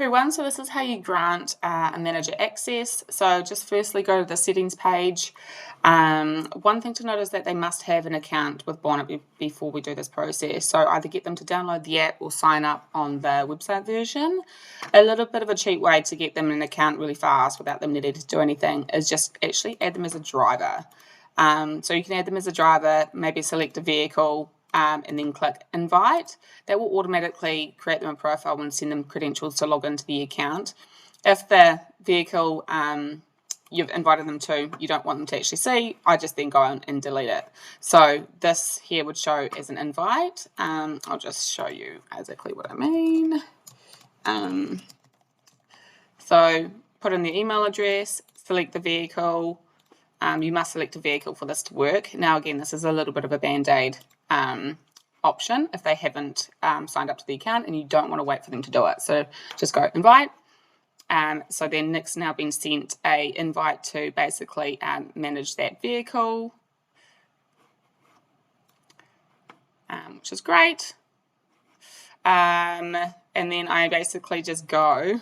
Everyone, so this is how you grant a manager access. So just firstly go to the settings page. One thing to note is that they must have an account with Bonnet before we do this process. So either get them to download the app or sign up on the website version. A little bit of a cheap way to get them an account really fast without them needing to do anything is just actually add them as a driver. So you can add them as a driver, maybe select a vehicle, and then click invite. That will automatically create them a profile and send them credentials to log into the account. If the vehicle you've invited them to, you don't want them to actually see, I just then go on and delete it. So this here would show as an invite. I'll just show you exactly what I mean. So put in the email address, select the vehicle. You must select a vehicle for this to work. Now again, this is a little bit of a band-aid option if they haven't signed up to the account and you don't want to wait for them to do it. So just go invite. So then Nick's now been sent a invite to basically manage that vehicle, which is great. And then I basically just go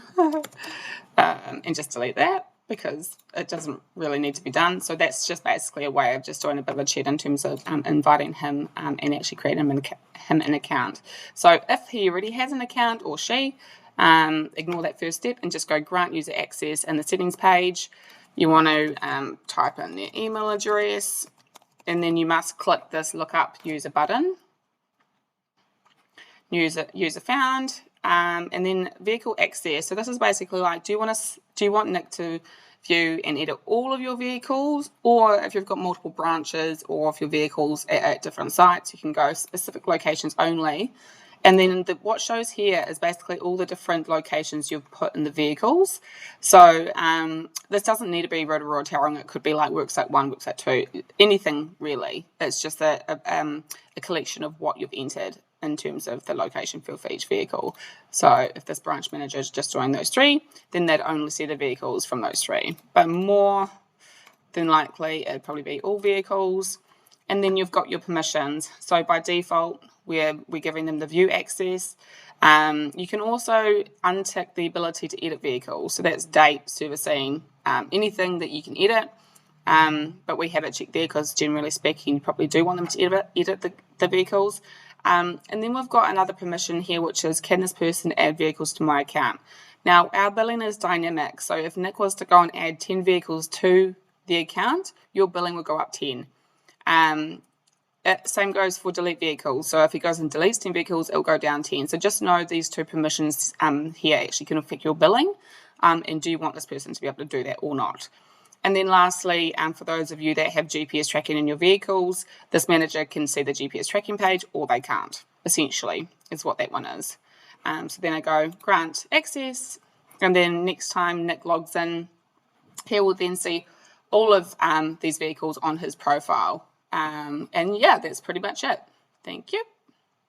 and just delete that, because it doesn't really need to be done. So that's just basically a way of just doing a bit of a cheat in terms of inviting him and actually creating him an account. So if he already has an account, or she, ignore that first step and just go grant user access in the settings page. You want to type in their email address, and then you must click this look up user button. User found. And then vehicle access. So this is basically like, do you want Nick to view and edit all of your vehicles, or if you've got multiple branches, or if your vehicles are at different sites, you can go specific locations only. And then what shows here is basically all the different locations you've put in the vehicles. So this doesn't need to be Rotorua or Tauranga. It could be like worksite 1, worksite 2, anything really. It's just a collection of what you've entered in terms of the location field for each vehicle. So if this branch manager is just doing those 3, then they'd only see the vehicles from those 3. But more than likely, it'd probably be all vehicles. And then you've got your permissions. So by default, we're giving them the view access. You can also untick the ability to edit vehicles. So that's date, servicing, anything that you can edit. But we have it checked there because generally speaking, you probably do want them to edit the vehicles. And then we've got another permission here, which is, can this person add vehicles to my account? Now, our billing is dynamic. So if Nick was to go and add 10 vehicles to the account, your billing will go up 10. Same goes for delete vehicles. So if he goes and deletes 10 vehicles, it'll go down 10. So just know these 2 permissions here actually can affect your billing. And do you want this person to be able to do that or not? And then lastly, for those of you that have GPS tracking in your vehicles, this manager can see the GPS tracking page, or they can't, essentially, is what that one is. So then I go grant access, and then next time Nick logs in, he will then see all of these vehicles on his profile. And yeah, that's pretty much it. Thank you.